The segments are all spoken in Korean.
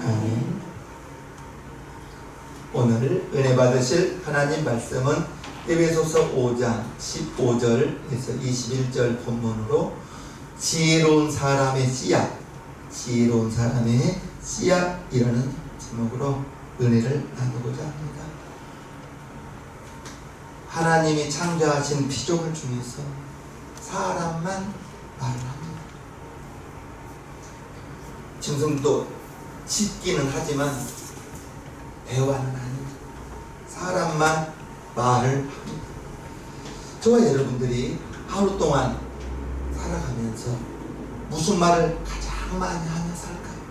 아멘. 오늘 은혜 받으실 하나님 말씀은 에베소서 5장 15절에서 21절 본문으로 지혜로운 사람의 씨앗, 지혜로운 사람의 씨앗이라는 제목으로 은혜를 나누고자 합니다. 하나님이 창조하신 피조물 중에서 사람만 말을 합니다. 짐승도 짖기는 하지만 대화는 아닙니다. 사람만 말을 합니다. 저와 여러분들이 하루 동안 살아가면서 무슨 말을 가장 많이 하며 살까요?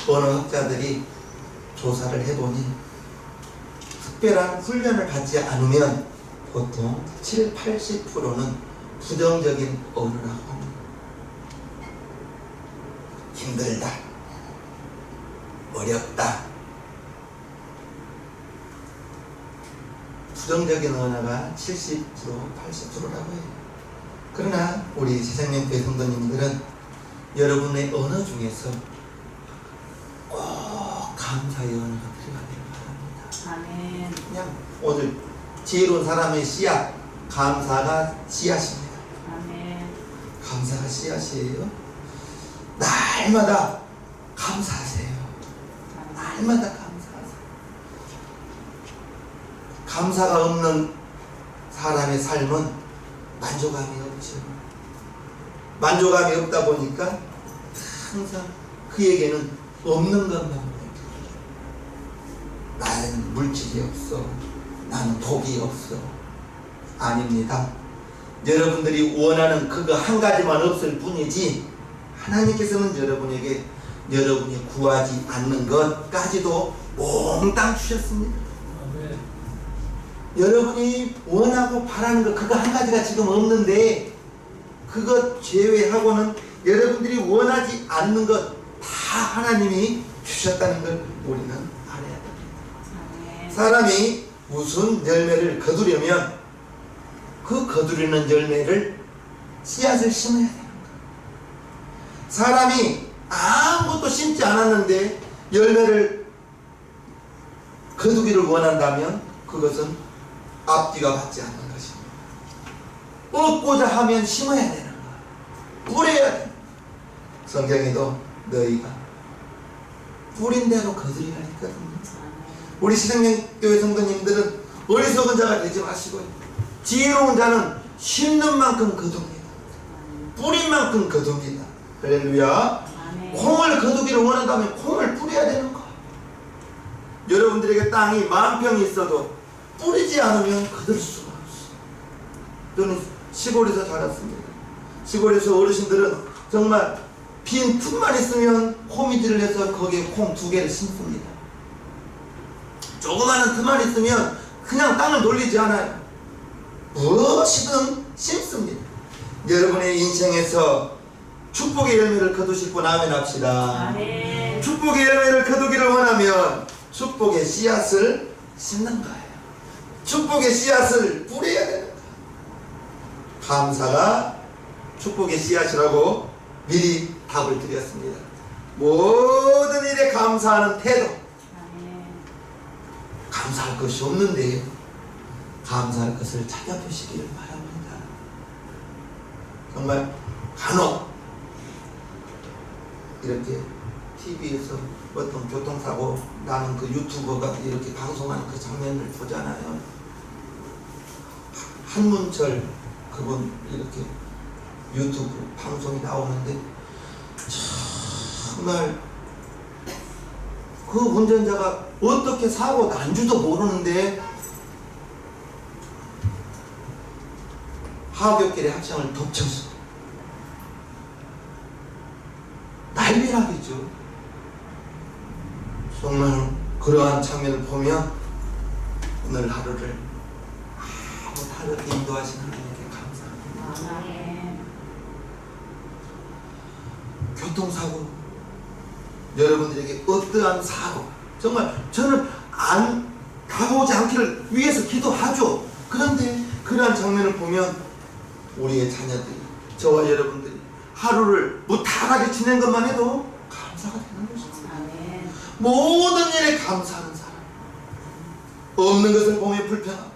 어느 학자들이 조사를 해보니 특별한 훈련을 받지 않으면 보통 70~80%는 부정적인 언어라고 합니다. 힘들다, 어렵다, 부정적인 언어가 70%~80%라고 해요. 그러나 우리 새생명교회 성도님들은 여러분의 언어 중에서 꼭 감사의 언어가 필요하기를 바랍니다. 아멘. 그냥 오늘 지혜로운 사람의 씨앗, 감사가 씨앗입니다. 아멘. 감사가 씨앗이에요. 날마다 감사하세요. 날마다 감사하세요. 감사가 없는 사람의 삶은 만족감이 없죠. 만족감이 없다 보니까 항상 그에게는 없는 것만 보여요. 나는 물질이 없어, 나는 복이 없어. 아닙니다. 여러분들이 원하는 그거 한 가지만 없을 뿐이지 하나님께서는 여러분에게 여러분이 구하지 않는 것까지도 몽땅 주셨습니다. 아멘. 여러분이 원하고 바라는 것 그거 한 가지가 지금 없는데 그것 제외하고는 여러분들이 원하지 않는 것 다 하나님이 주셨다는 걸 우리는 알아야 됩니다. 사람이 무슨 열매를 거두려면 그 거두려는 열매를 씨앗을 심어야 되는 거예요. 사람이 아무것도 심지 않았는데 열매를 거두기를 원한다면 그것은 앞뒤가 맞지 않는 것입니다. 얻고자 하면 심어야 되는 거예요. 뿌려야 돼요. 성경에도 너희가 뿌린 대로 거두리라 했거든요. 우리 새생명교회 성도님들은 어리석은 자가 되지 마시고 지혜로운 자는 심는 만큼 거둡니다. 뿌린 만큼 거둡니다. 할렐루야. 콩을 거두기를 원한다면 콩을 뿌려야 되는 거예요. 여러분들에게 땅이 10,000평이 있어도 뿌리지 않으면 거둘 수가 없어요. 저는 시골에서 자랐습니다. 시골에서 어르신들은 정말 빈 틈만 있으면 호미질을 해서 거기에 콩 2개를 심습니다. 조그마한 틈만 있으면 그냥 땅을 놀리지 않아요. 무엇이든 심습니다. 여러분의 인생에서 축복의 열매를 거두실 분 아멘 합시다. 아멘. 축복의 열매를 거두기를 원하면 축복의 씨앗을 심는 거예요. 축복의 씨앗을 뿌려야 되는 거예요. 감사가 축복의 씨앗이라고 미리 답을 드렸습니다. 모든 일에 감사하는 태도. 아멘. 감사할 것이 없는데 감사할 것을 찾아보시기를 바랍니다. 정말 간혹 이렇게 TV에서 어떤 교통사고 나는 그 유튜버가 이렇게 방송하는 그 장면을 보잖아요. 한문철 그분 이렇게 유튜브 방송이 나오는데 정말 그 운전자가 어떻게 사고 난지도 모르는데 하굣길에 학생을 덮쳐서 난리나겠죠. 정말 그러한 장면을 보면 오늘 하루를 아무 다르게 인도하시는 하나님께 감사합니다. 아멘. 교통사고, 여러분들에게 어떠한 사고, 정말 저는 안 다가오지 않기를 위해서 기도하죠. 그런데 그러한 장면을 보면 우리의 자녀들이, 저와 여러분들이 하루를 무탈하게 지낸 것만 해도 감사가 되는 것입니다. 모든 일에 감사하는 사람. 없는 것을 보면 불평하고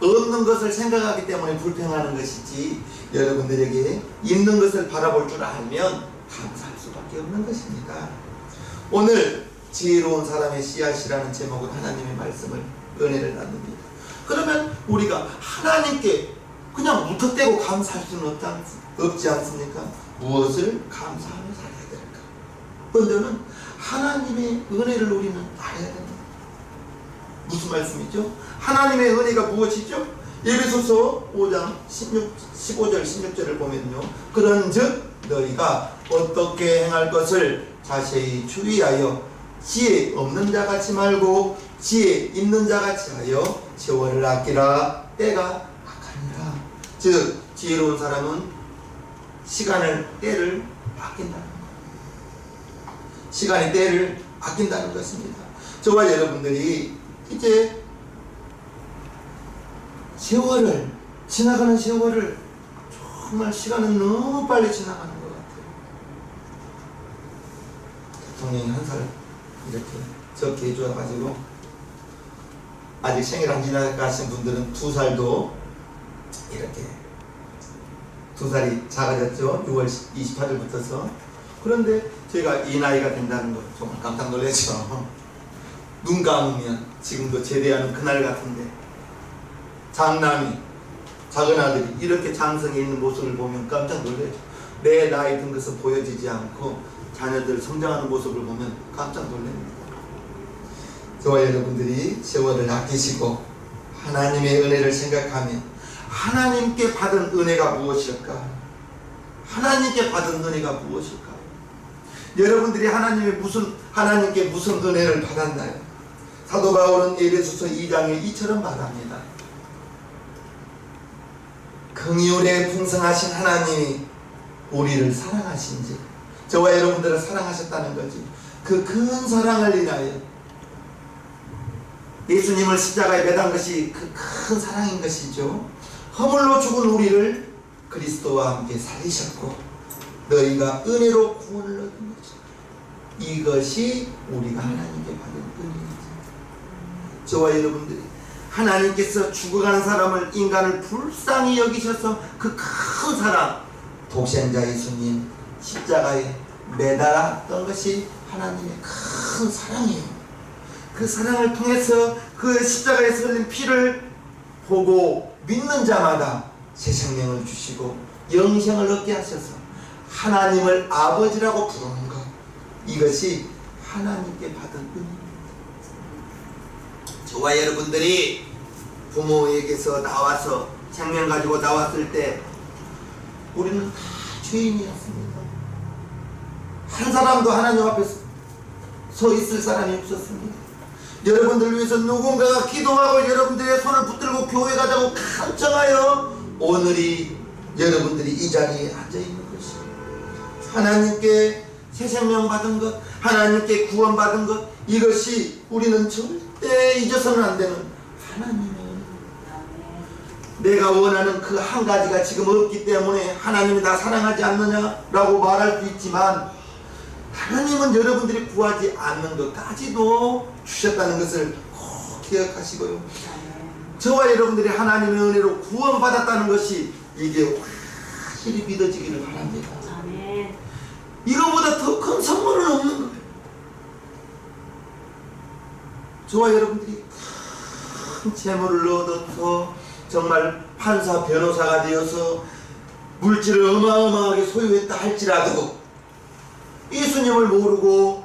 없는 것을 생각하기 때문에 불평하는 것이지, 여러분들에게 있는 것을 바라볼 줄 알면 감사할 수밖에 없는 것입니다. 오늘 지혜로운 사람의 씨앗이라는 제목은 하나님의 말씀을, 은혜를 나눕니다. 그러면 우리가 하나님께 그냥 무턱대고 감사할 수는 없지 않습니까? 무엇을 감사하며 살아야 될까? 먼저는 하나님의 은혜를 우리는 알아야 됩니다. 무슨 말씀이죠? 하나님의 은혜가 무엇이죠? 에베소서 5장 15절 16절을 보면요, 그런즉 너희가 어떻게 행할 것을 자세히 주의하여 지혜 없는 자같이 말고 지혜 있는 자같이 하여 세월을 아끼라. 때가 악하니라. 즉 지혜로운 사람은 시간을, 때를 아낀다는 것, 시간의 때를 아낀다는 것입니다. 저와 여러분들이 이제 세월을, 지나가는 세월을, 정말 시간은 너무 빨리 지나가는 것 같아요. 대통령이 한 살 이렇게 적게 해줘가지고 아직 생일 안 지나가신 분들은 2살도 이렇게 2살이 작아졌죠. 6월 28일부터서. 그런데 제가 이 나이가 된다는 거 정말 깜짝 놀랐죠. 눈 감으면 지금도 제대하는 그날 같은데, 장남이, 작은 아들이 이렇게 장성해 있는 모습을 보면 깜짝 놀라죠. 내 나이 든 것은 보여지지 않고 자녀들 성장하는 모습을 보면 깜짝 놀랍니다. 저와 여러분들이 세월을 아끼시고 하나님의 은혜를 생각하면 하나님께 받은 은혜가 무엇일까? 하나님께 받은 은혜가 무엇일까? 여러분들이 하나님께 무슨 은혜를 받았나요? 사도 바울은 에베소서 2장에 이처럼 말합니다. 긍휼에 풍성하신 하나님이 우리를 사랑하신지, 저와 여러분들을 사랑하셨다는 거지. 그 큰 사랑을 인하여 예수님을 십자가에 매단 것이 그 큰 사랑인 것이죠. 허물로 죽은 우리를 그리스도와 함께 살리셨고 너희가 은혜로 구원을 얻은 것이다. 이것이 우리가 하나님께 받은 은혜이죠. 저와 여러분들이 하나님께서 죽어가는 사람을, 인간을 불쌍히 여기셔서 그 큰 사랑, 독생자 예수님 십자가에 매달았던 것이 하나님의 큰 사랑이에요. 그 사랑을 통해서 그 십자가에서 흘린 피를 보고 믿는 자마다 새 생명을 주시고 영생을 얻게 하셔서 하나님을 아버지라고 부르는 것, 이것이 하나님께 받은 은혜입니다. 저와 여러분들이 부모에게서 나와서 생명 가지고 나왔을 때 우리는 다 죄인이었습니다. 한 사람도 하나님 앞에 서 있을 사람이 없었습니다. 여러분들을 위해서 누군가가 기도하고 여러분들의 손을 붙들고 교회 가자고 간청하여 오늘이 여러분들이 이 자리에 앉아있는 것입니다. 하나님께 새 생명 받은 것, 하나님께 구원 받은 것, 이것이 우리는 절대 잊어서는 안 되는 하나님의, 내가 원하는 그 한 가지가 지금 없기 때문에 하나님이 나 사랑하지 않느냐라고 말할 수 있지만, 하나님은 여러분들이 구하지 않는 것까지도 주셨다는 것을 꼭 기억하시고요. 저와 여러분들이 하나님의 은혜로 구원받았다는 것이 이게 확실히 믿어지기를 바랍니다. 이거보다 더 큰 선물은 없는 거예요. 저와 여러분들이 큰 재물을 얻어서 정말 판사, 변호사가 되어서 물질을 어마어마하게 소유했다 할지라도 예수님을 모르고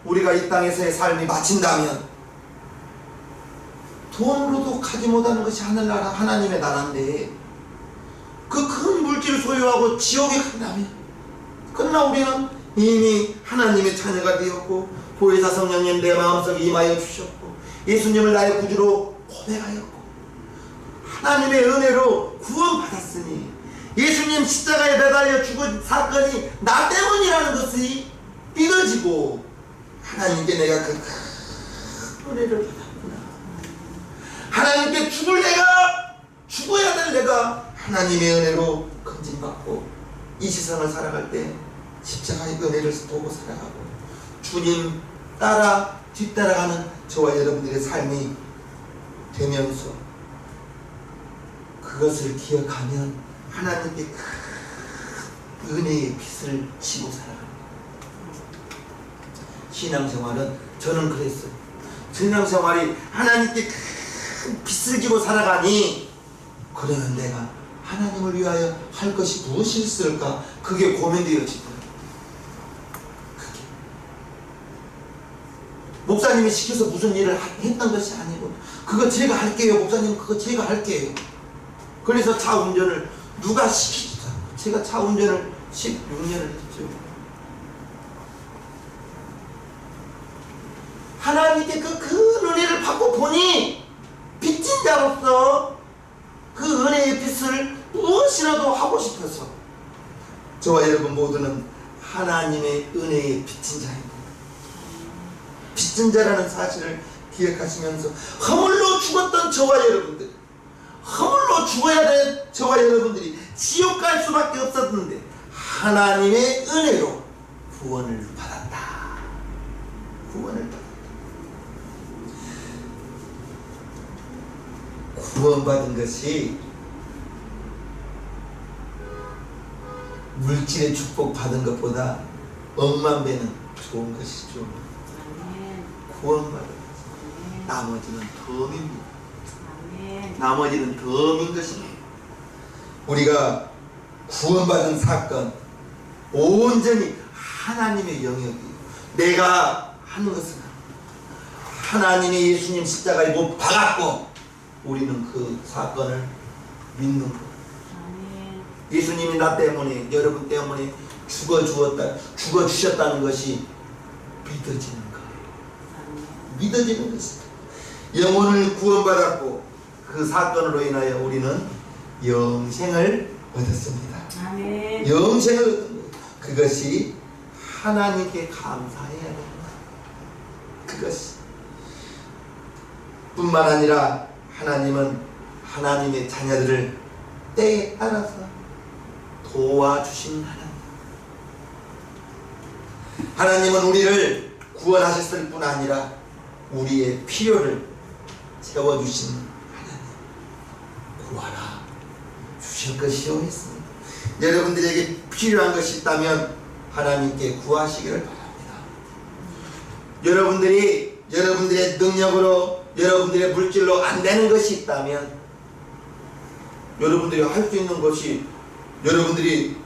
우리가 이 땅에서의 삶이 마친다면 돈으로도 가지 못하는 것이 하늘나라, 하나님의 나라인데 그 큰 물질을 소유하고 지옥에 간다면 그러나 우리는 이미 하나님의 자녀가 되었고 보혜사 성령님 내 마음속에 임하여 주셨고 예수님을 나의 구주로 고백하였고 하나님의 은혜로 구원받았으니 예수님 십자가에 매달려 죽은 사건이 나 때문이라는 것이 믿어지고 하나님께 내가 그 큰 은혜를 받았구나. 하나님께 죽어야 될 내가 하나님의 은혜로 건진받고 이 세상을 살아갈 때 십자가의 은혜를 보고 살아가고 주님 따라 뒤따라가는 저와 여러분들의 삶이 되면서 그것을 기억하면 하나님께 큰 은혜의 빛을 지고 살아갑니다. 신앙생활은 저는 그랬어요. 신앙생활이 하나님께 큰 빛을 지고 살아가니 그러면 내가 하나님을 위하여 할 것이 무엇이 있을까? 그게 고민되어지더라고요. 그게 목사님이 시켜서 무슨 일을 했던 것이 아니고 그거 제가 할게요. 목사님 그거 제가 할게요. 그래서 차 운전을 누가 시키지도 않고 제가 차 운전을 16년을 했죠. 하나님께 그 은혜를 받고 보니 빚진 자로서 그 은혜의 빛을 무엇이라도 하고 싶어서 저와 여러분 모두는 하나님의 은혜에 빚진 자입니다. 빚진 자라는 사실을 기억하시면서 허물로 죽었던 저와 여러분들, 허물로 죽어야 될 저와 여러분들이 지옥 갈 수밖에 없었는데 하나님의 은혜로 구원을 받았다. 구원을 받았다. 구원받은 것이 물질의 축복 받은 것보다 억만 배는 좋은 것이죠. 구원받은 것. 나머지는 덤입니다. 나머지는 덤인 것입니다. 우리가 구원받은 사건 온전히 하나님의 영역이에요. 내가 하는 것은 하나님의 예수님 십자가에 못 박았고 우리는 그 사건을 믿는 거예요. 예수님이 나 때문에 여러분 때문에 죽어주셨다는 것이 믿어지는 거예요. 믿어지는 것입니다. 영혼을 구원받았고 그 사건으로 인하여 우리는 영생을 얻었습니다. 아멘. 영생을 얻은 거예요. 그것이 하나님께 감사해야 됩니다. 그것이 뿐만 아니라 하나님은 하나님의 자녀들을 때에 따라서 도와주신 하나님은 우리를 구원하셨을 뿐 아니라 우리의 필요를 채워주신 하나님. 구하라 주실 것이요 했습니다. 여러분들에게 필요한 것이 있다면 하나님께 구하시기를 바랍니다. 여러분들의 능력으로 여러분들의 물질로 안 되는 것이 있다면 여러분들이 할 수 있는 것이 여러분들이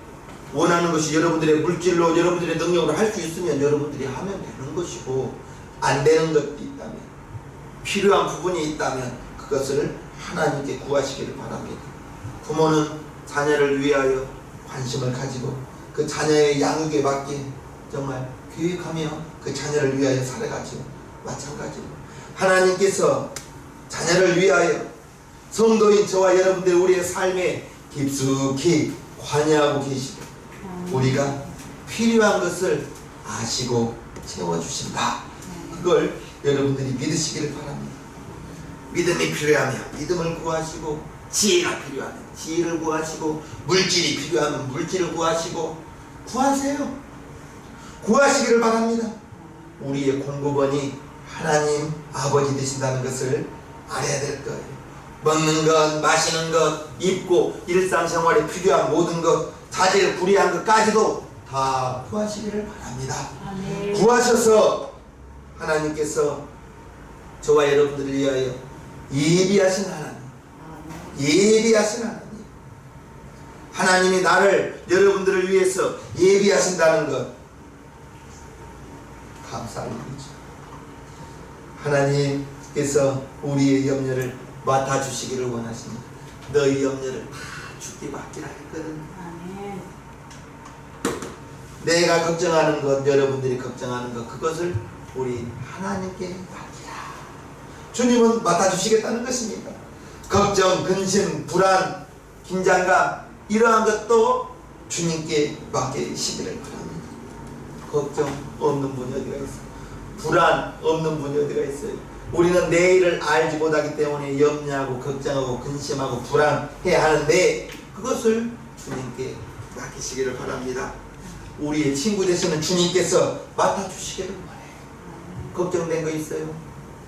원하는 것이 여러분들의 물질로 여러분들의 능력으로 할 수 있으면 여러분들이 하면 되는 것이고 안 되는 것도 있다면 필요한 부분이 있다면 그것을 하나님께 구하시기를 바랍니다. 부모는 자녀를 위하여 관심을 가지고 그 자녀의 양육에 맞게 정말 교육하며 그 자녀를 위하여 살아가지고 마찬가지로 하나님께서 자녀를 위하여 성도인 저와 여러분들 우리의 삶에 깊숙이 관여하고 계시고 우리가 필요한 것을 아시고 채워주신다. 그걸 여러분들이 믿으시기를 바랍니다. 믿음이 필요하면 믿음을 구하시고 지혜가 필요하면 지혜를 구하시고 물질이 필요하면 물질을 구하시고 구하세요. 구하시기를 바랍니다. 우리의 공급원이 하나님 아버지 되신다는 것을 알아야 될 거예요. 먹는 것, 마시는 것, 입고 일상생활에 필요한 모든 것, 자질 구리한 것까지도 다 구하시기를 바랍니다. 아멘. 구하셔서 하나님께서 저와 여러분들을 위하여 예비하신 하나님, 예비하신 하나님, 하나님이 나를 여러분들을 위해서 예비하신다는 것 감사할 일이죠. 하나님께서 우리의 염려를 맡아주시기를 원하십니다. 너희 염려를 다 주께 맡기라 했거든. 아멘. 내가 걱정하는 것, 여러분들이 걱정하는 것, 그것을 우리 하나님께 맡기라. 주님은 맡아주시겠다는 것입니다. 걱정, 근심, 불안, 긴장감 이러한 것도 주님께 맡기시기를 바랍니다. 걱정 없는 분이 어디가 있어요? 불안 없는 분이 어디가 있어요? 우리는 내일을 알지 못하기 때문에 염려하고 걱정하고 근심하고 불안해야 하는데 그것을 주님께 맡기시기를 바랍니다. 우리의 친구 되시는 주님께서 맡아주시기를 원해요. 걱정된 거 있어요?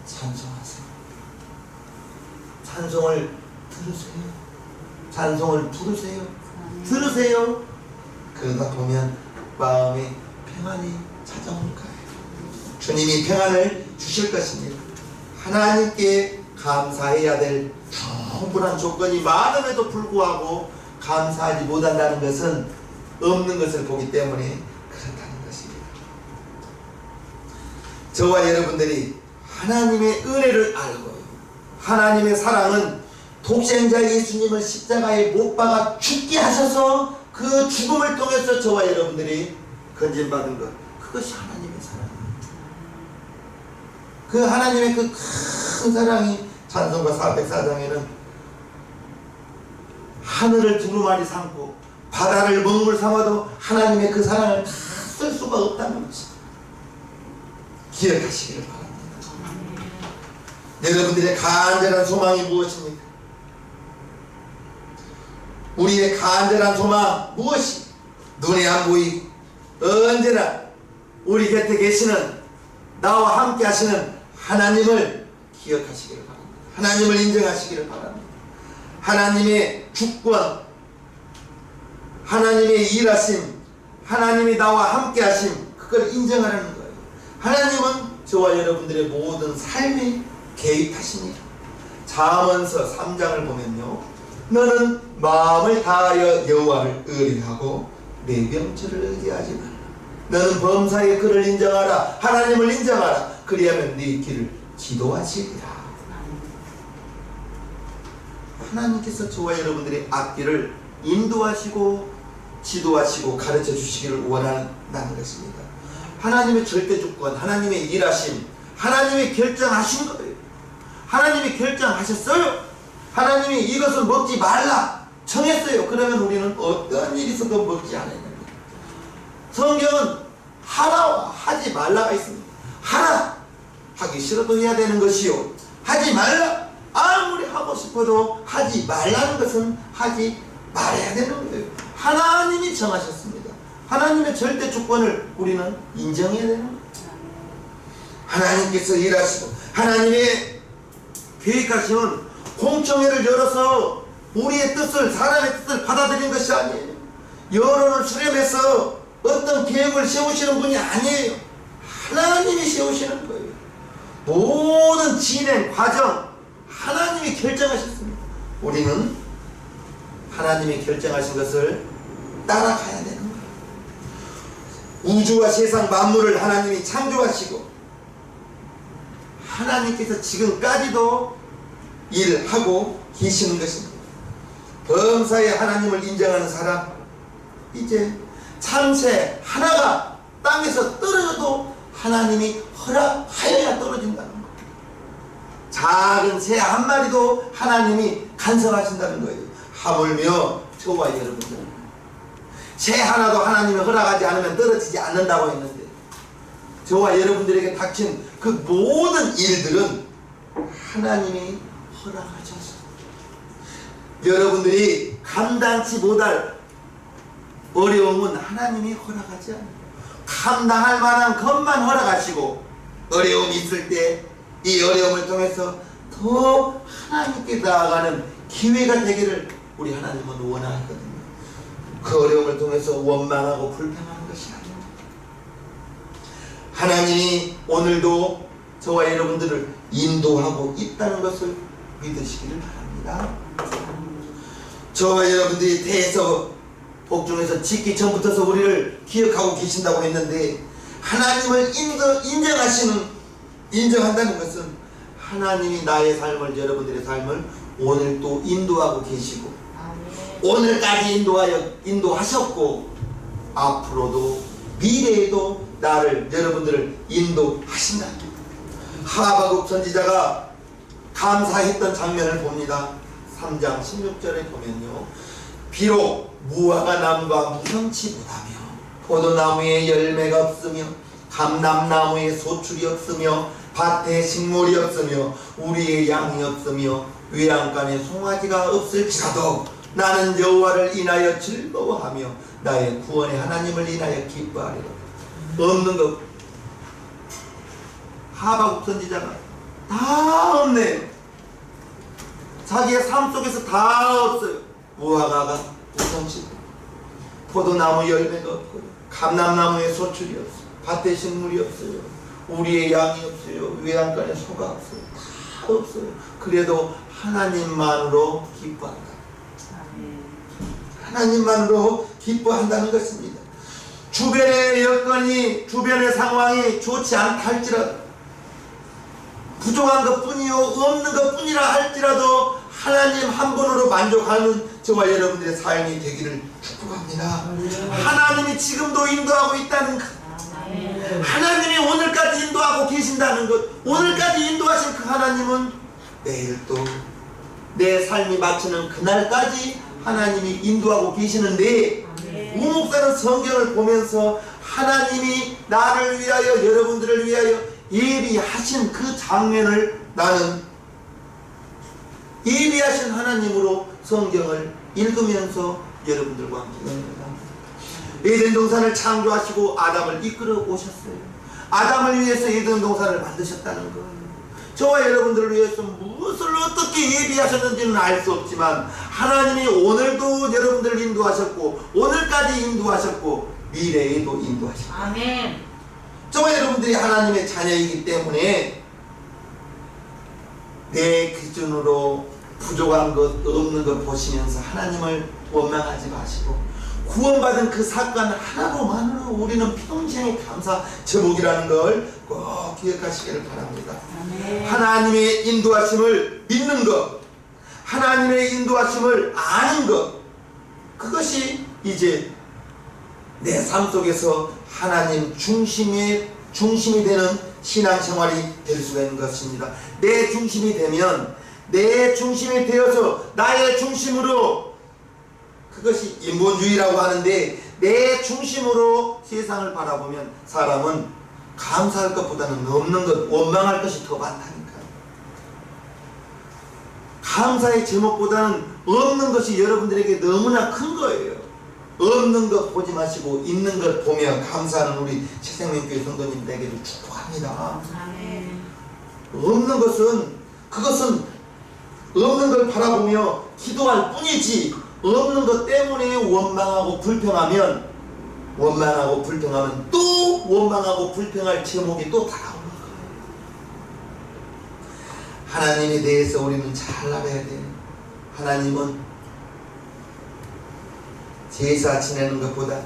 찬송하세요. 찬송을 들으세요. 찬송을 부르세요. 들으세요. 그러다 보면 마음에 평안이 찾아올 거예요. 주님이 평안을 주실 것입니다. 하나님께 감사해야 될 충분한 조건이 많음에도 불구하고 감사하지 못한다는 것은 없는 것을 보기 때문에 그렇다는 것입니다. 저와 여러분들이 하나님의 은혜를 알고 하나님의 사랑은 독생자 예수님을 십자가에 못 박아 죽게 하셔서 그 죽음을 통해서 저와 여러분들이 건진받은 것, 그것이 하나님의 사랑입니다. 그 하나님의 그 큰 사랑이 찬송가 404장에는 하늘을 두루마리 삼고 바다를 먹물 삼아도 하나님의 그 사랑을 다 쓸 수가 없다는 것입니다. 기억하시기를 바랍니다. 여러분들의 간절한 소망이 무엇입니까? 우리의 간절한 소망 무엇이? 눈에 안 보이고 언제나 우리 곁에 계시는 나와 함께 하시는 하나님을 기억하시기를 바랍니다. 하나님을 인정하시기를 바랍니다. 하나님의 주권, 하나님의 일하심, 하나님이 나와 함께 하심, 그걸 인정하라는 거예요. 하나님은 저와 여러분들의 모든 삶에 개입하십니다. 잠언서 3장을 보면요, 너는 마음을 다하여 여호와를 의뢰하고 내 명철을 의지하지 말라. 너는 범사의 그를 인정하라. 하나님을 인정하라. 그리하면 네 길을 지도하시리라. 하나님께서 저와 여러분들의 앞길을 인도하시고 지도하시고 가르쳐 주시기를 원한다는 것입니다. 하나님의 절대 주권, 하나님의 일하심, 하나님이 결정하신 거예요. 하나님이 결정하셨어요. 하나님이 이것을 먹지 말라 정했어요. 그러면 우리는 어떤 일이 있어도 먹지 않아야 됩니다. 성경은 하라와 하지 말라가 있습니다. 하라, 하기 싫어도 해야 되는 것이요, 하지 말라, 아무리 하고 싶어도 하지 말라는 것은 하지 말아야 되는 거예요. 하나님이 정하셨습니다. 하나님의 절대 주권을 우리는 인정해야 되는 거예요. 하나님께서 일하시고 하나님의 계획하시는 공청회를 열어서 우리의 뜻을, 사람의 뜻을 받아들인 것이 아니에요. 여론을 수렴해서 어떤 계획을 세우시는 분이 아니에요. 하나님이 세우시는 거예요. 모든 진행 과정 하나님이 결정하셨습니다. 우리는 하나님이 결정하신 것을 따라가야 되는 거예요. 우주와 세상 만물을 하나님이 창조하시고 하나님께서 지금까지도 일하고 계시는 것입니다. 범사에 하나님을 인정하는 사람, 이제 참새 하나가 땅에서 떨어져도 하나님이 허락하여야 떨어진다는 거예요. 작은 새 한 마리도 하나님이 간섭하신다는 거예요. 하물며 저와 여러분들, 새 하나도 하나님이 허락하지 않으면 떨어지지 않는다고 했는데 저와 여러분들에게 닥친 그 모든 일들은 하나님이 허락하셨어요. 여러분들이 감당치 못할 어려움은 하나님이 허락하지 않아요. 감당할 만한 것만 허락하시고 어려움이 있을 때 이 어려움을 통해서 더 하나님께 나아가는 기회가 되기를 우리 하나님은 원하거든요. 그 어려움을 통해서 원망하고 불평하는 것이 아닙니다. 하나님이 오늘도 저와 여러분들을 인도하고 있다는 것을 믿으시기를 바랍니다. 저와 여러분들이 대에서 복중에서 짓기 전부터서 우리를 기억하고 계신다고 했는데, 하나님을 인정한다는 것은 하나님이 나의 삶을, 여러분들의 삶을 오늘 또 인도하고 계시고 오늘까지 인도하셨고 앞으로도 미래에도 나를, 여러분들을 인도하신다. 하박국 선지자가 감사했던 장면을 봅니다. 3장 16절에 보면요, 비록 무화과 나무가 무성치 못하며 포도나무에 열매가 없으며 감람나무에 소출이 없으며 밭에 식물이 없으며 우리의 양이 없으며 외양간에 송아지가 없을지라도 나는 여호와를 인하여 즐거워하며 나의 구원의 하나님을 인하여 기뻐하리라. 없는 것. 하박국 선지자가 다 없네요. 자기의 삶 속에서 다 없어요. 무화과가 우선치고 포도나무 열매가 없고요. 감람나무에 소출이 없어요. 밭에 식물이 없어요. 우리의 양이 없어요. 외양간에 소가 없어요. 다 없어요. 그래도 하나님만으로 기뻐한다. 하나님만으로 기뻐한다는 것입니다. 주변의 여건이, 주변의 상황이 좋지 않다 할지라도, 부족한 것 뿐이요 없는 것 뿐이라 할지라도 하나님 한 분으로 만족하는 저와 여러분들의 삶이 되기를 축복합니다. 하나님이 지금도 인도하고 있다는 것, 하나님이 오늘까지 인도하고 계신다는 것, 오늘까지 인도하신 그 하나님은 내일 또 내 삶이 마치는 그날까지 하나님이 인도하고 계시는데, 우 목사는 성경을 보면서 하나님이 나를 위하여, 여러분들을 위하여 예비하신 그 장면을 나는 예비하신 하나님으로 성경을 읽으면서 여러분들과 함께 합니다. 에덴 동산을 창조하시고 아담을 이끌어 오셨어요. 아담을 위해서 에덴 동산을 만드셨다는 거예요. 저와 여러분들을 위해서 무엇을 어떻게 예비하셨는지는 알 수 없지만 하나님이 오늘도 여러분들을 인도하셨고, 오늘까지 인도하셨고, 미래에도 인도하셨고, 아멘. 저와 여러분들이 하나님의 자녀이기 때문에 내 기준으로 부족한 것, 없는 것 보시면서 하나님을 원망하지 마시고, 구원받은 그 사건 하나로만으로 우리는 평생의 감사 제목이라는 걸 꼭 기억하시기를 바랍니다. 아멘. 하나님의 인도하심을 믿는 것, 하나님의 인도하심을 아는 것, 그것이 이제 내 삶 속에서 하나님 중심이 되는 신앙생활이 될 수가 있는 것입니다. 내 중심이 되면, 내 중심이 되어서 나의 중심으로, 그것이 인본주의라고 하는데, 내 중심으로 세상을 바라보면 사람은 감사할 것보다는 없는 것, 원망할 것이 더 많다니까요. 감사의 제목보다는 없는 것이 여러분들에게 너무나 큰 거예요. 없는 것 보지 마시고 있는 것 보며 감사하는 우리 새생명교회 성도님들에게도 축복합니다. 아멘. 없는 것은, 그것은 없는 걸 바라보며 기도할 뿐이지, 없는 것 때문에 원망하고 불평하면 또 원망하고 불평할 제목이 또 다가오는 거예요. 하나님에 대해서 우리는 잘 알아야 돼요. 하나님은 제사 지내는 것보다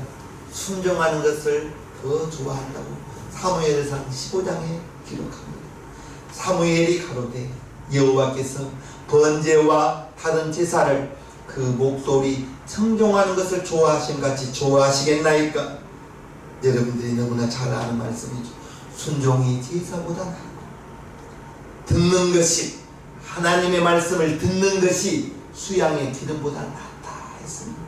순종하는 것을 더 좋아한다고 사무엘상 15장에 기록합니다. 사무엘이 가로되 여호와께서 번제와 다른 제사를 그 목소리 청종하는 것을 좋아하신 같이 좋아하시겠나이까? 여러분들이 너무나 잘 아는 말씀이죠. 순종이 제사보다 낫고, 듣는 것이, 하나님의 말씀을 듣는 것이 수양의 기름보다 낫다 했습니다.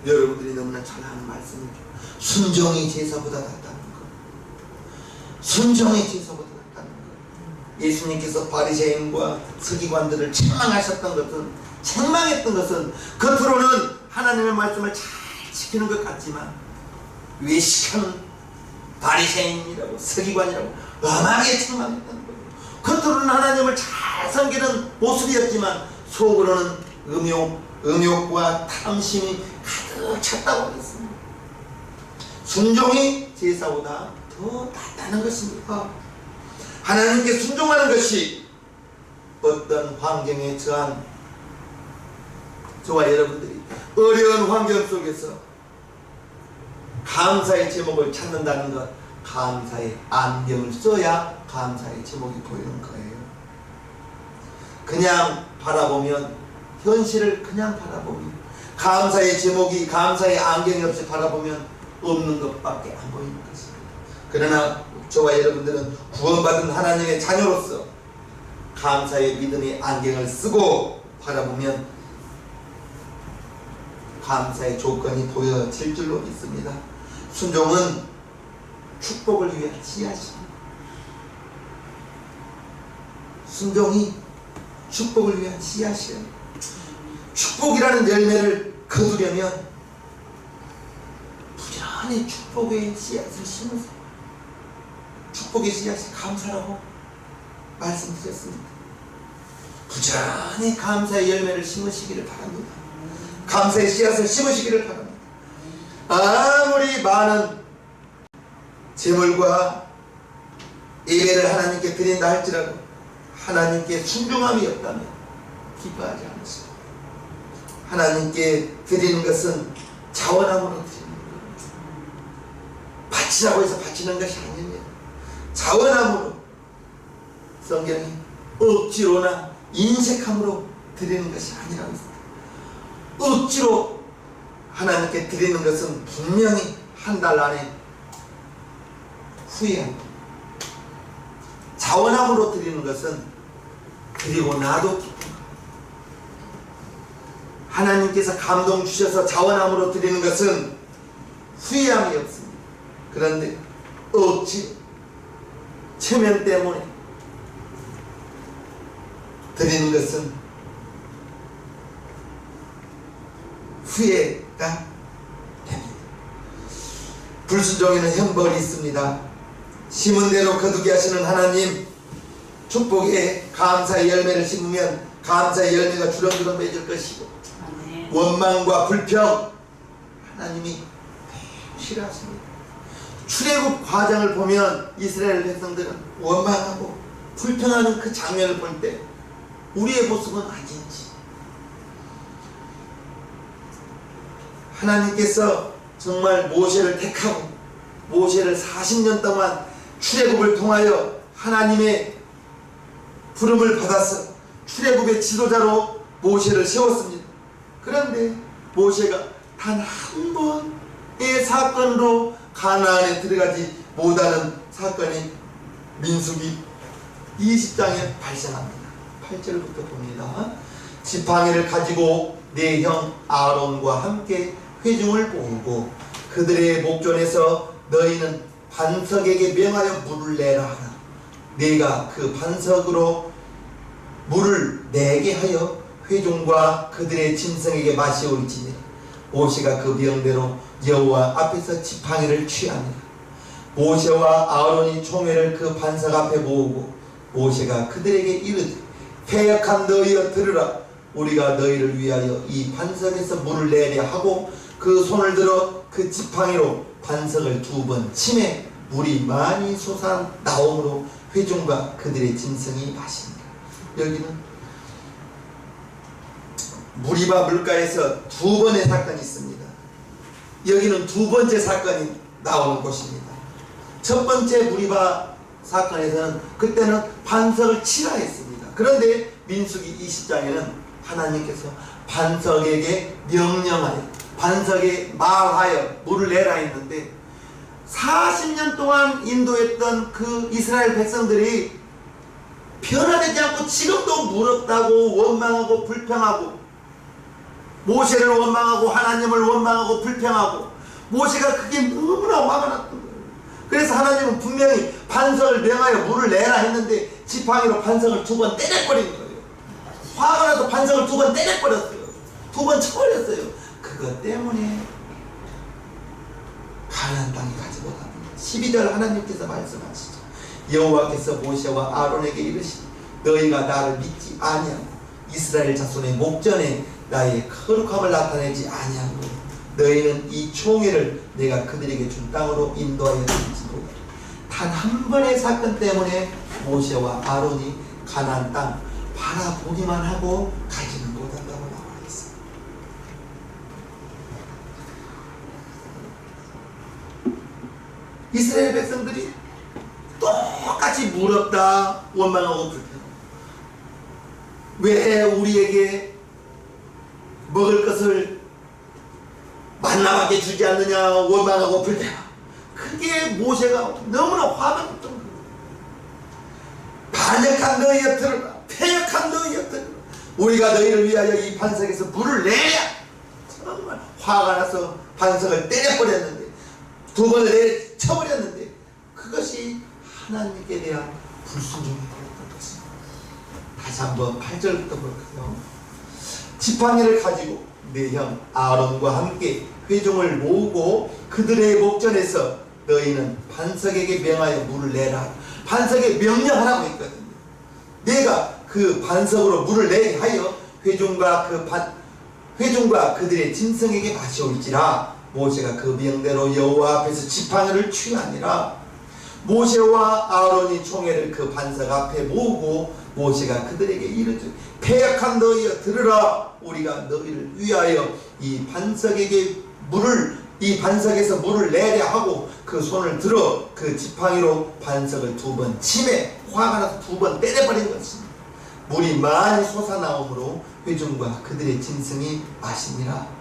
여러분들이 너무나 잘 아는 말씀이죠. 순종이 제사보다 낫다는 것, 순종이 제사보다 낫다는 것. 예수님께서 바리새인과 서기관들을 책망했던 것은 겉으로는 하나님의 말씀을 잘 지키는 것 같지만 외식하는 바리새인이라고 서기관이라고 엄하게 책망했다는 거예요. 겉으로는 하나님을 잘 섬기는 모습이었지만 속으로는 음욕과 탐심이 가득 찼다고 했습니다. 순종이 제사보다 더 낫다는 것입니다. 하나님께 순종하는 것이 어떤 환경에 처한 저와 여러분들이 어려운 환경 속에서 감사의 제목을 찾는다는 것, 감사의 안경을 써야 감사의 제목이 보이는 거예요. 그냥 바라보면, 현실을 그냥 바라보면, 감사의 제목이, 감사의 안경이 없이 바라보면 없는 것밖에 안 보이는 것입니다. 그러나 저와 여러분들은 구원받은 하나님의 자녀로서 감사의 믿음의 안경을 쓰고 바라보면 감사의 조건이 보여질 줄로 믿습니다. 순종은 축복을 위한 씨앗입니다. 순종이 축복을 위한 씨앗이에요. 축복이라는 열매를 거두려면 부지런히 축복의 씨앗을 심으세요. 축복의 씨앗이 감사라고 말씀드렸습니다. 부지런히 감사의 열매를 심으시기를 바랍니다. 감사의 씨앗을 심으시기를 바랍니다. 아무리 많은 재물과 예배를 하나님께 드린다 할지라도 하나님께 순종함이 없다면 기뻐하지 않으시고, 하나님께 드리는 것은 자원함으로 드리는 거예요. 바치라고 해서 바치는 것이 아닙니다. 자원함으로, 성경이 억지로나 인색함으로 드리는 것이 아니라고 했습니다. 억지로 하나님께 드리는 것은 분명히 한 달 안에 후회합니다. 자원함으로 드리는 것은 드리고 나도 기쁨. 하나님께서 감동 주셔서 자원함으로 드리는 것은 후회함이 없습니다. 그런데 억지, 체면 때문에 드리는 것은 후회가 됩니다. 불순종에는 형벌이 있습니다. 심은 대로 거두게 하시는 하나님, 축복에 감사의 열매를 심으면 감사의 열매가 주렁주렁 맺을 것이고, 아멘. 원망과 불평, 하나님이 싫어하십니다. 출애굽 과정을 보면 이스라엘 백성들은 원망하고 불평하는 그 장면을 볼 때 우리의 모습은 아닌지, 하나님께서 정말 모세를 택하고 모세를 40년 동안 출애굽을 통하여 하나님의 부름을 받아서 출애굽의 지도자로 모세를 세웠습니다. 그런데 모세가 단 한 번의 사건으로 가나안에 들어가지 못하는 사건이 민수기 20장에 발생합니다. 8절부터 봅니다. 지팡이를 가지고 내 형 아론과 함께 회중을 모으고 그들의 목전에서 너희는 반석에게 명하여 물을 내라 하라. 내가 그 반석으로 물을 내게 하여 회중과 그들의 짐승에게 마시올지니라. 모세가 그 명대로 여호와 앞에서 지팡이를 취하니라. 모세와 아론이 총회를 그 반석 앞에 모으고 모세가 그들에게 이르되 패역한 너희여 들으라. 우리가 너희를 위하여 이 반석에서 물을 내려 하고 그 손을 들어 그 지팡이로 반석을 2번 치매 물이 많이 솟아 나오므로 회중과 그들의 짐승이 마신다. 여기는 무리바 물가에서 2번의 사건이 있습니다. 여기는 2번째 사건이 나오는 곳입니다. 첫 번째 무리바 사건에서는 그때는 반석을 치라 했습니다. 그런데 민수기 20장에는 하나님께서 반석에게 명령하여 반석에 말하여 물을 내라 했는데 40년 동안 인도했던 그 이스라엘 백성들이 변화되지 않고 지금도 무섭다고 원망하고 불평하고 모세를 원망하고 하나님을 원망하고 불평하고 모세가 그게 너무나 화가 났던 거예요. 그래서 하나님은 분명히 반석을 명하여 물을 내라 했는데 지팡이로 반석을 2번 때려버린 거예요. 화가 나서 반석을 2번 때려버렸어요. 2번 쳐버렸어요. 그것 때문에 가나안 땅에 가지 못합니다. 12절 하나님께서 말씀하시죠. 여호와께서 모세와 아론에게 이르시되 너희가 나를 믿지 아니하고 이스라엘 자손의 목전에 나의 거룩함을 나타내지 아니하고 너희는 이 총회를 내가 그들에게 준 땅으로 인도하여 줄지도 단 한 번의 사건 때문에 모세와 아론이 가나안 땅 바라보기만 하고 가지는 못한다고 나와 있습니다. 이스라엘 백성들이 똑같이 무럽다 원망하고 불평하고 왜 우리에게 먹을 것을 만나게 주지 않느냐 원망하고 불평하고 그게 모세가 너무나 화가 났던 거예요. 반역한 너희여 들으라. 패역한 너희여 들으라. 우리가 너희를 위하여 이 반석에서 물을 내야. 정말 화가 나서 반석을 때려버렸는데 2번을 내쳐버렸는데 그것이 하나님께 대한 불순종이 되었던 것입니다. 다시 한번 8절부터 볼까요? 지팡이를 가지고 네 형 아론과 함께 회중을 모으고 그들의 목전에서 너희는 반석에게 명하여 물을 내라. 반석에 명령하라고 했거든요. 내가 그 반석으로 물을 내게 하여 회중과 그들의 짐승에게 마시올지라. 모세가 그 명대로 여호와 앞에서 지팡이를 취하니라. 모세와 아론이 총회를 그 반석 앞에 모으고 모세가 그들에게 이르되 패역한 너희여 들으라. 우리가 너희를 위하여 이 반석에서 물을 내려 하고 그 손을 들어 그 지팡이로 반석을 2번 치매 화가 나서 2번 때려버린 것입니다. 물이 많이 솟아나오므로 회중과 그들의 짐승이 마시니라.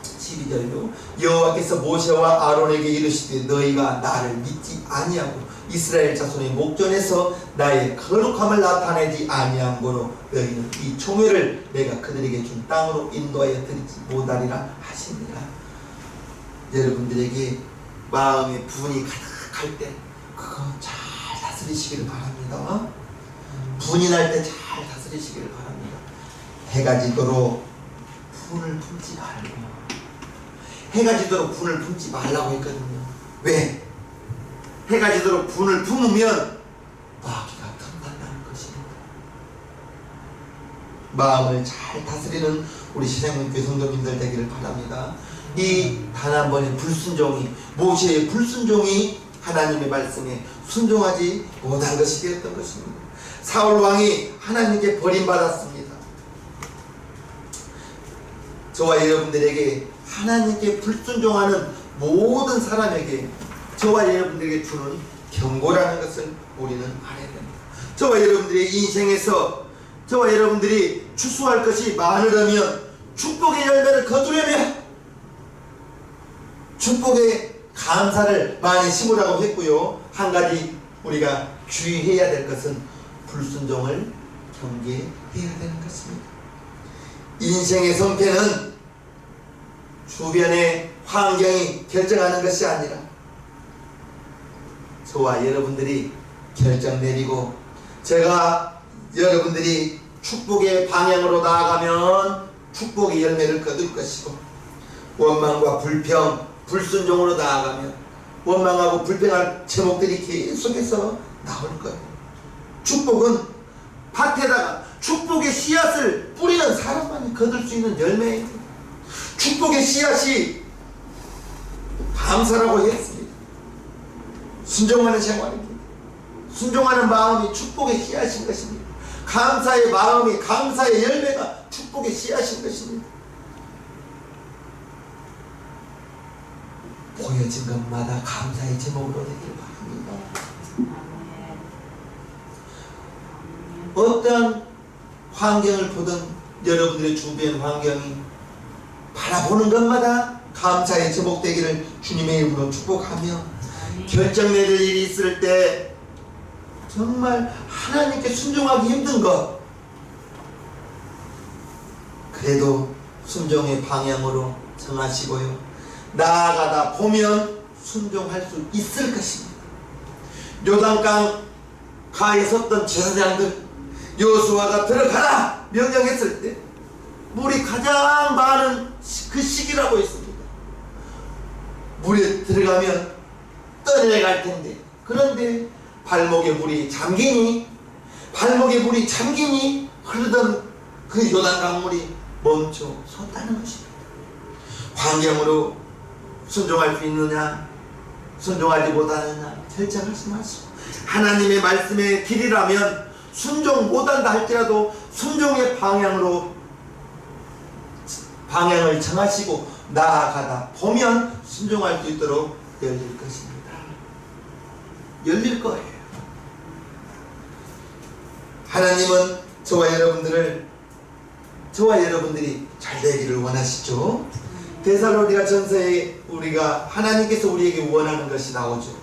12절로 여호와께서 모세와 아론에게 이르시되 너희가 나를 믿지 아니하고 이스라엘 자손의 목전에서 나의 거룩함을 나타내지 아니한 거로 너희는 이 총회를 내가 그들에게 준 땅으로 인도하여 드리지 못하리라 하시니라. 여러분들에게 마음에 분이 가득할 때 그거 잘 다스리시기를 바랍니다. 분이 날 때 잘 다스리시기를 바랍니다. 해가 지도록 분을 품지 말고, 해가 지도록 분을 품지 말라고 했거든요. 왜? 해가 지도록 분을 품으면 마귀가 틈난다는 것입니다. 마음을 잘 다스리는 우리 시생문교회 성도님들 되기를 바랍니다. 이 단 한 번의 불순종이, 모세의 불순종이 하나님의 말씀에 순종하지 못한 것이 되었던 것입니다. 사울 왕이 하나님께 버림받았습니다. 저와 여러분들에게 하나님께 불순종하는 모든 사람에게 저와 여러분들에게 주는 경고라는 것을 우리는 알아야 됩니다. 저와 여러분들의 인생에서 저와 여러분들이 추수할 것이 많으려면, 축복의 열매를 거두려면 축복의 감사를 많이 심으라고 했고요. 한 가지 우리가 주의해야 될 것은 불순종을 경계해야 되는 것입니다. 인생의 성패는 주변의 환경이 결정하는 것이 아니라 저와 여러분들이 결정 내리고, 제가 여러분들이 축복의 방향으로 나아가면 축복의 열매를 거둘 것이고, 원망과 불평, 불순종으로 나아가면 원망하고 불평할 제목들이 계속해서 나올 거예요. 축복은 밭에다가 축복의 씨앗을 뿌리는 사람만이 거둘 수 있는 열매예요. 축복의 씨앗이 감사라고 했습니다. 순종하는 생활입니다. 순종하는 마음이 축복의 씨앗인 것입니다. 감사의 마음이, 감사의 열매가 축복의 씨앗인 것입니다. 보여진 것마다 감사의 제목으로 되길 바랍니다. 어떤 환경을 보든 여러분들의 주변 환경이 바라보는 것마다 감사의 제목 되기를 주님의 이름으로 축복하며, 결정 내릴 일이 있을 때 정말 하나님께 순종하기 힘든 것, 그래도 순종의 방향으로 정하시고요, 나아가다 보면 순종할 수 있을 것입니다. 요단강 가에 섰던 제사장들, 여호수아가 들어가라 명령했을 때 물이 가장 많은 그 시기라고 했습니다. 물에 들어가면 떠내려갈 텐데, 그런데 발목에 물이 잠기니 흐르던 그 요단강 물이 멈춰 섰다는 것입니다. 환경으로 순종할 수 있느냐, 순종하지 못하느냐 결정하지 마시고, 하나님의 말씀의 길이라면 순종 못한다 할지라도 순종의 방향을 정하시고 나아가다 보면 순종할 수 있도록 열릴 것입니다. 열릴 거예요. 하나님은 저와 여러분들이 잘 되기를 원하시죠. 데살로니가 전서에 우리가 하나님께서 우리에게 원하는 것이 나오죠.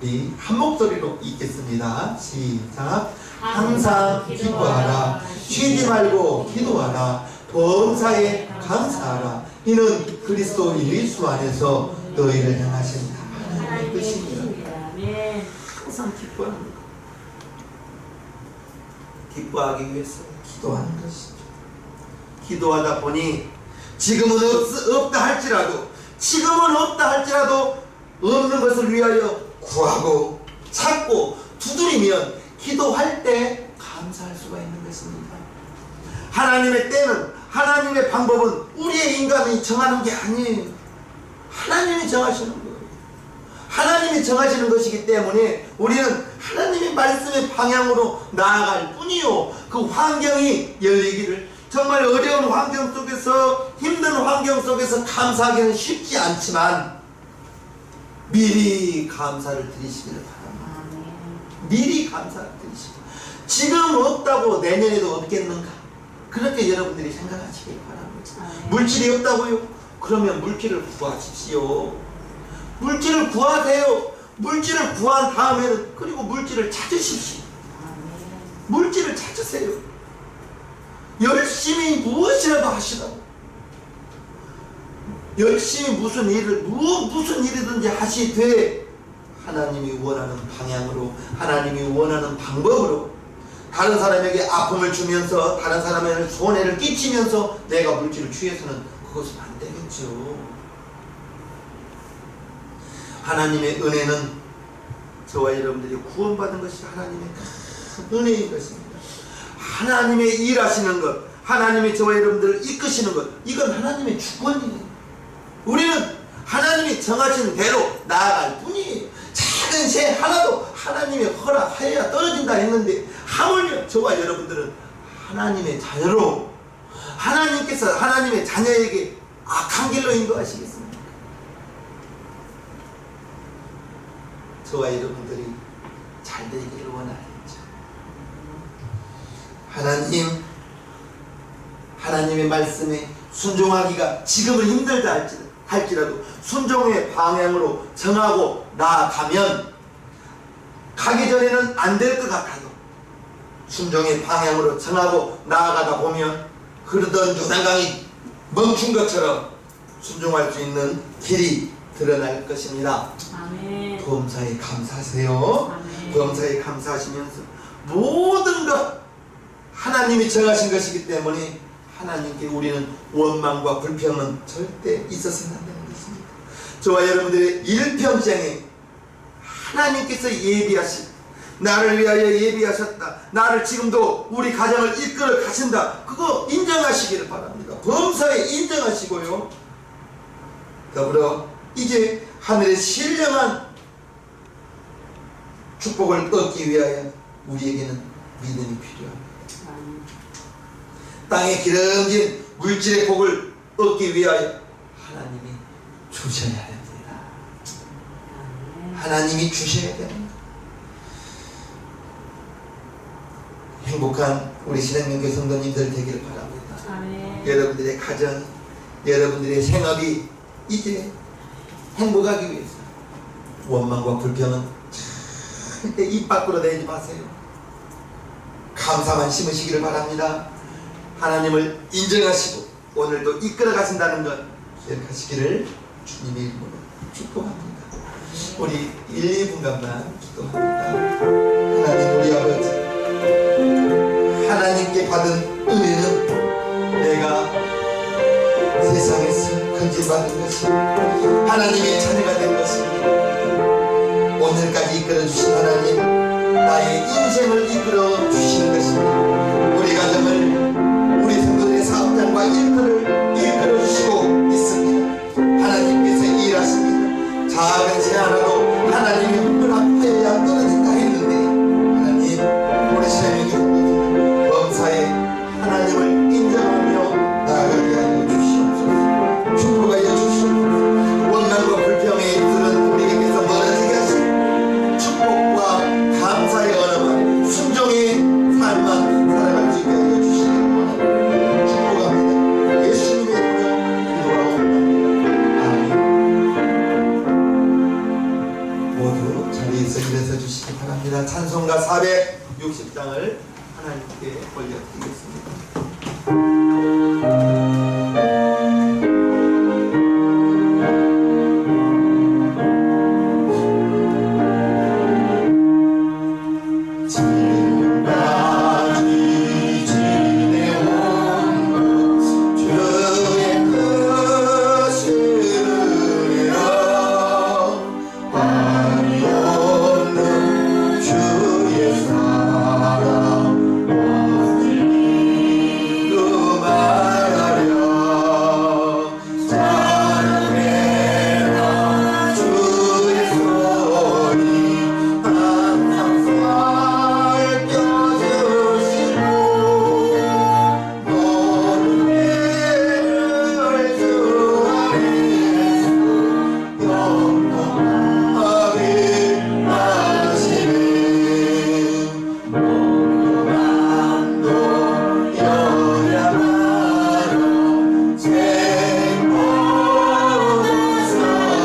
우리 한 목소리로 읽겠습니다. 시작. 항상 기도하라. 쉬지 말고 기도하라. 범사에 감사하라. 이는 그리스도 예수 안에서 너희를 향하신 하나님의 뜻입니다. 항상 기뻐하는 것. 기뻐하기 위해서 기도하는 것이죠. 기도하다 보니 지금은 없다 할지라도 없는 것을 위하여 구하고 찾고 두드리면 기도할 때 감사할 수가 있는 것입니다. 하나님의 때는, 하나님의 방법은 우리의 인간이 정하는 게 아니에요. 하나님이 정하시는 거예요. 하나님이 정하시는 것이기 때문에 우리는 하나님의 말씀의 방향으로 나아갈 뿐이요, 그 환경이 열리기를, 정말 어려운 환경 속에서, 힘든 환경 속에서 감사하기는 쉽지 않지만 미리 감사를 드리시기를 바랍니다. 미리 감사를 드리시고, 지금 없다고 내년에도 없겠는가, 그렇게 여러분들이 생각하시길 바랍니다. 물질이 없다고요? 그러면 물질을 구하십시오. 물질을 구하세요. 물질을 구한 다음에는 그리고 물질을 찾으십시오. 물질을 찾으세요. 열심히 무엇이라도 하시라고. 열심히 무슨 일이든지 하시되 하나님이 원하는 방향으로, 하나님이 원하는 방법으로, 다른 사람에게 아픔을 주면서, 다른 사람에게 손해를 끼치면서 내가 물질을 취해서는 그것은 안 되겠죠. 하나님의 은혜는 저와 여러분들이 구원받은 것이 하나님의 큰 은혜인 것입니다. 하나님의 일하시는 것, 하나님이 저와 여러분들을 이끄시는 것, 이건 하나님의 주권이에요. 우리는 하나님이 정하신 대로 나아갈 뿐이에요. 작은 새 하나도 하나님의 허락하여야 떨어진다 했는데 하물며 저와 여러분들은 하나님의 자녀로, 하나님께서 하나님의 자녀에게 악한 길로 인도하시겠습니까? 저와 여러분들이 잘 되기를 원하겠죠. 하나님의 말씀에 순종하기가 지금은 힘들다 할지라도 순종의 방향으로 정하고 나아가면, 가기 전에는 안 될 것 같아도 순종의 방향으로 정하고 나아가다 보면 흐르던 요단강이 멈춘 것처럼 순종할 수 있는 길이 드러날 것입니다. 아멘. 범사에 감사하세요. 아멘. 범사에 감사하시면서 모든 것 하나님이 정하신 것이기 때문에 하나님께 우리는 원망과 불평은 절대 있어서는 안 되는 것입니다. 저와 여러분들의 일평생에 하나님께서 예비하신, 나를 위하여 예비하셨다, 나를 지금도 우리 가정을 이끌어 가신다, 그거 인정하시기를 바랍니다. 범사에 인정하시고요, 더불어 이제 하늘의 신령한 축복을 얻기 위하여 우리에게는 믿음이 필요합니다. 땅의 기름진 물질의 복을 얻기 위하여 하나님이 주셔야 됩니다. 하나님이 주셔야 됩니다. 행복한 우리 신앙연계 성도님들 되기를 바랍니다. 아멘. 여러분들의 가정, 여러분들의 생업이 이제 행복하기 위해서 원망과 불평은 절대 입 밖으로 내지 마세요. 감사만 심으시기를 바랍니다. 하나님을 인정하시고 오늘도 이끌어 가신다는 것 기억하시기를 주님의 이름으로 축복합니다. 우리 1, 2분간만 기도합니다. 하나님 우리 아버지, 하나님께 받은 은혜는 내가 세상에서 건진받은 것입니다. 하나님의 자녀가 된 것입니다. 오늘까지 이끌어주신 하나님, 나의 인생을 이끌어 주시는 것입니다. 우리 가정을, 우리 성도들의 사업장과 일터를 이끌어 주시고 있습니다. 하나님께서 일하십니다. 작은 새 하나도 하나님의 허락하여야 떨어진다 했는데 하나님, 우리 신앙의 범사에 하나님을 인정하며 나아가게 하여 주시옵소서. 축복하여 주시옵소서. 원망과 불평의 입술은 우리에게서 멀어지게 하시고 축복과 감사의 언어만, 순종의 삶만 살아갈 수 있게 하여 주시기를 원합니다. 축복합니다. 예수님의 이름으로 기도하옵나이다. 아멘. 모두 자리에서 일어서 주시기 바랍니다. 찬송가 460장을 하나님께 올려드리겠습니다.